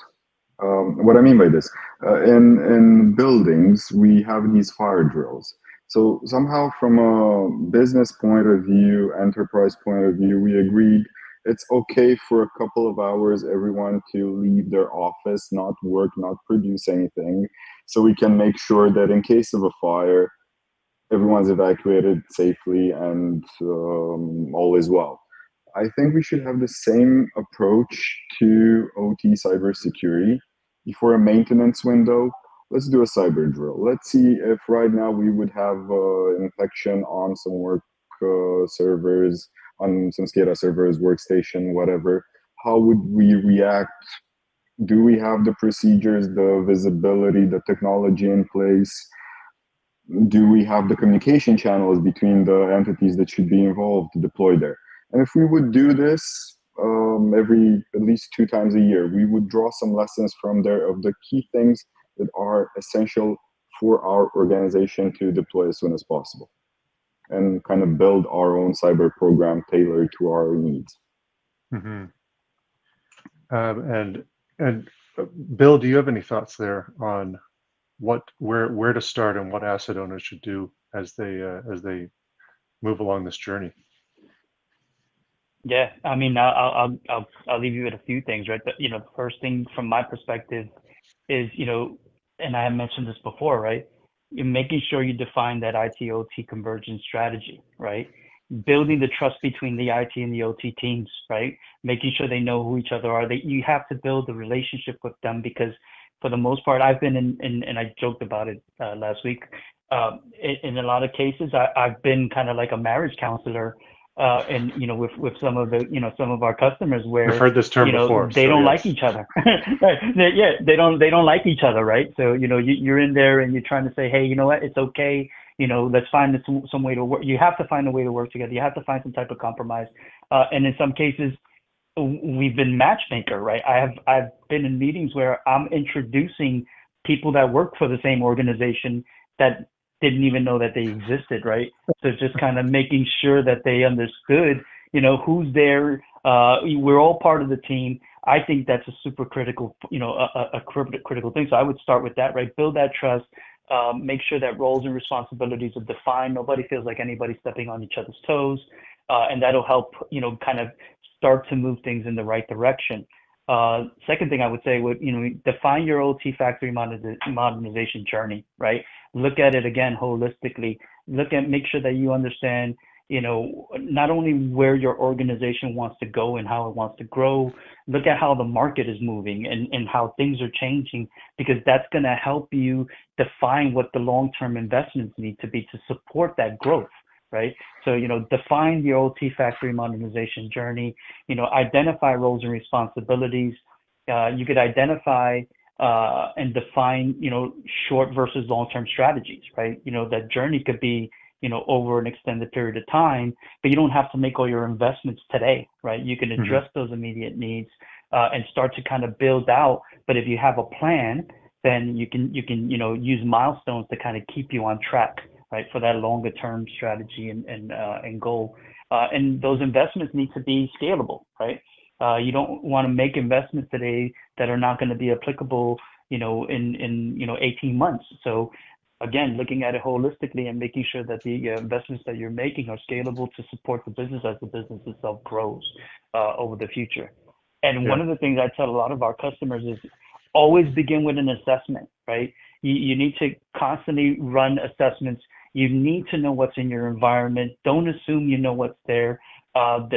What I mean by this, in buildings, we have these fire drills. So somehow from a business point of view, enterprise point of view, we agreed it's okay for a couple of hours everyone to leave their office, not work, not produce anything, so we can make sure that in case of a fire, everyone's evacuated safely and all is well. I think we should have the same approach to OT cybersecurity. Before a maintenance window, let's do a cyber drill. Let's see if right now we would have infection on some work servers, on some SCADA servers, workstation, whatever. How would we react? Do we have the procedures, the visibility, the technology in place? Do we have the communication channels between the entities that should be involved to deploy there? And if we would do this every at least 2 times a year, we would draw some lessons from there of the key things that are essential for our organization to deploy as soon as possible, and kind of build our own cyber program tailored to our needs. Mm-hmm. And Bill, do you have any thoughts there on where to start and what asset owners should do as they move along this journey? Yeah, I mean, I'll leave you with a few things, right? But, the first thing from my perspective is, and I have mentioned this before, right? You're making sure you define that IT/OT convergence strategy, right? Building the trust between the IT and the OT teams, right? Making sure they know who each other are. You have to build a relationship with them, because for the most part, I've been in and I joked about it last week. In a lot of cases, I've been kind of like a marriage counselor, and with some of the some of our customers, where We've heard this term before. They don't like each other. they don't like each other, right? So you're in there and you're trying to say, hey, you know what, it's okay. Let's find some way to work. You have to find a way to work together. You have to find some type of compromise. And in some cases, we've been matchmaker, right? I've been in meetings where I'm introducing people that work for the same organization that didn't even know that they existed, right? So just kind of making sure that they understood, who's there. We're all part of the team. I think that's a super critical, a critical thing. So I would start with that, right? Build that trust. Make sure that roles and responsibilities are defined. Nobody feels like anybody's stepping on each other's toes, and that'll help, kind of start to move things in the right direction. Second thing I would say would, define your OT factory modernization journey, right? Look at it again holistically. Make sure that you understand, not only where your organization wants to go and how it wants to grow. Look at how the market is moving and how things are changing, because that's going to help you define what the long-term investments need to be to support that growth, right? So, define your OT factory modernization journey, identify roles and responsibilities. You could identify and define, short versus long-term strategies, right? That journey could be, over an extended period of time, but you don't have to make all your investments today, right? You can address those immediate needs and start to kind of build out. But if you have a plan, then you can use milestones to kind of keep you on track, right, for that longer term strategy and goal. And those investments need to be scalable, right? You don't want to make investments today that are not going to be applicable, in 18 months. So again, looking at it holistically and making sure that the investments that you're making are scalable to support the business as the business itself grows over the future. And one of the things I tell a lot of our customers is always begin with an assessment, right? You need to constantly run assessments. You need to know what's in your environment. Don't assume you know what's there. I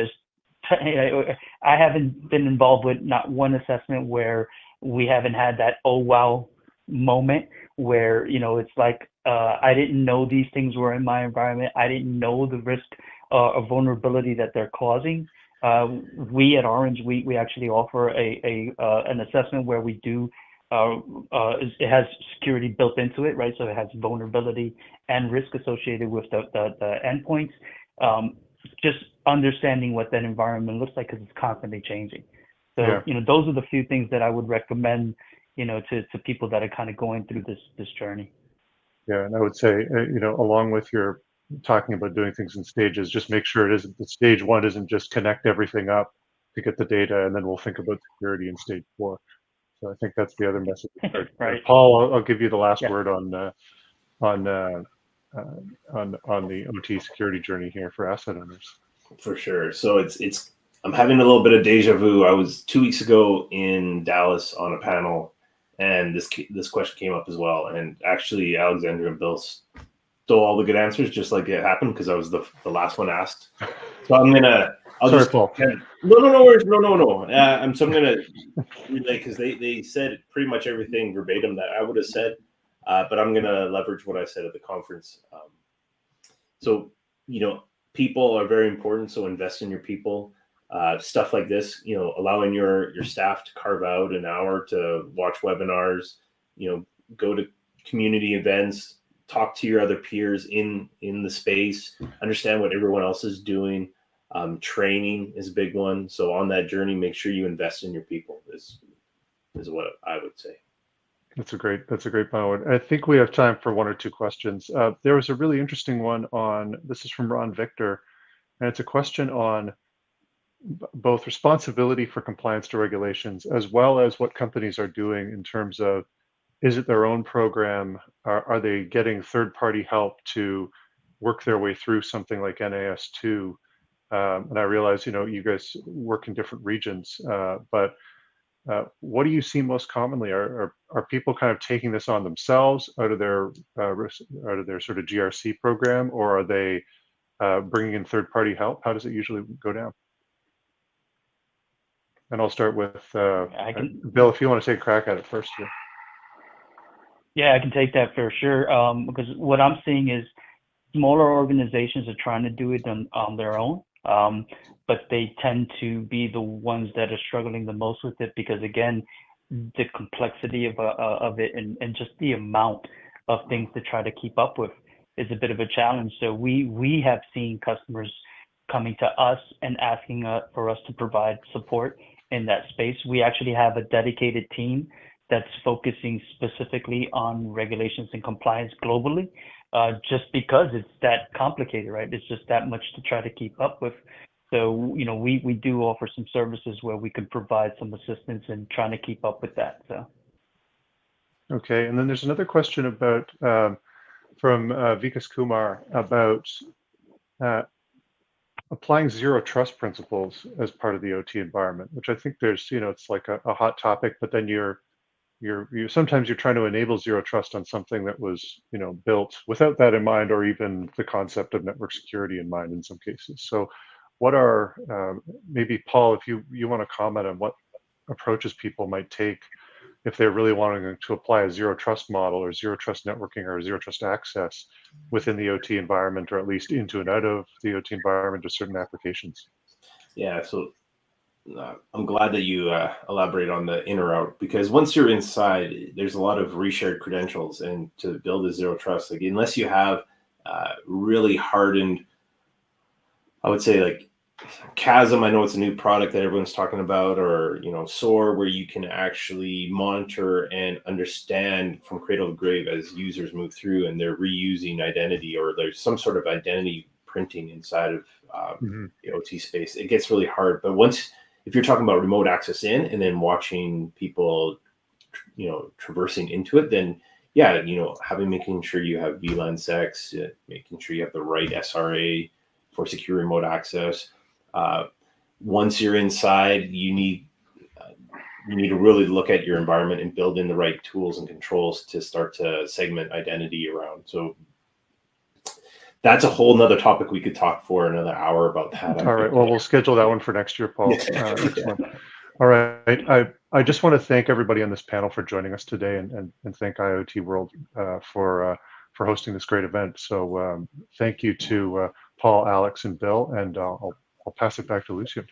haven't been involved with not one assessment where we haven't had that oh wow moment where it's like I didn't know these things were in my environment. I didn't know the risk or vulnerability that they're causing. We at Orange, we actually offer an assessment where we do it has security built into it, right? So it has vulnerability and risk associated with the endpoints. Just understanding what that environment looks like, because it's constantly changing. So those are the few things that I would recommend, to people that are kind of going through this journey. Yeah, and I would say, along with your talking about doing things in stages, just make sure it isn't, the stage one isn't just connect everything up to get the data, and then we'll think about security in stage 4. So I think that's the other message. Right. Paul, I'll give you the last Yeah. word on the OT security journey here for asset owners. For sure. So it's I'm having a little bit of deja vu. I was 2 weeks ago in Dallas on a panel, and this question came up as well. And actually, Alexandra and Bill stole all the good answers, just like it happened, because I was the last one asked. So I'll Sorry, just Paul. no worries, no. So I'm gonna relay, because they said pretty much everything verbatim that I would have said, but I'm gonna leverage what I said at the conference. So people are very important, so invest in your people. Stuff like this, allowing your staff to carve out an hour to watch webinars, go to community events, talk to your other peers in the space, understand what everyone else is doing. Training is a big one. So on that journey, make sure you invest in your people is what I would say. That's a great point. I think we have time for 1 or 2 questions. There was a really interesting one this is from Ron Victor, and it's a question on both responsibility for compliance to regulations, as well as what companies are doing in terms of, is it their own program? Are they getting third-party help to work their way through something like NAS2? And I realize, you guys work in different regions, but what do you see most commonly? Are people kind of taking this on themselves out of their sort of GRC program, or are they bringing in third-party help? How does it usually go down? And I'll start with Bill, if you want to take a crack at it first. Yeah, I can take that for sure. Because what I'm seeing is smaller organizations are trying to do it on their own, but they tend to be the ones that are struggling the most with it, because again, the complexity of it and just the amount of things to try to keep up with is a bit of a challenge. So we have seen customers coming to us and asking for us to provide support in that space. We actually have a dedicated team that's focusing specifically on regulations and compliance globally, just because it's that complicated, right? It's just that much to try to keep up with. So, we do offer some services where we can provide some assistance in trying to keep up with that. So. Okay, and then there's another question about from Vikas Kumar about applying zero trust principles as part of the OT environment, which I think there's, it's like a hot topic, but then sometimes you're trying to enable zero trust on something that was, built without that in mind, or even the concept of network security in mind in some cases. So what are, maybe Paul, if you want to comment on what approaches people might take if they're really wanting to apply a zero trust model or zero trust networking or zero trust access within the OT environment, or at least into and out of the OT environment or certain applications. Yeah, so I'm glad that you elaborate on the in or out, because once you're inside, there's a lot of reshared credentials, and to build a zero trust, like unless you have really hardened, I would say like Chasm, I know it's a new product that everyone's talking about, or SOAR, where you can actually monitor and understand from cradle to grave as users move through and they're reusing identity, or there's some sort of identity printing inside of the OT space. It gets really hard. But if you're talking about remote access in and then watching people, traversing into it, then yeah, making sure you have VLAN secs, making sure you have the right SRA for secure remote access. Once you're inside, you need to really look at your environment and build in the right tools and controls to start to segment identity around. So that's a whole nother topic. We could talk for another hour about that. All right. Well, we'll schedule that one for next year, Paul. Excellent. All right. I just want to thank everybody on this panel for joining us today, and thank IoT World for hosting this great event. So thank you to Paul, Alex, and Bill, and I'll pass it back to Lucian.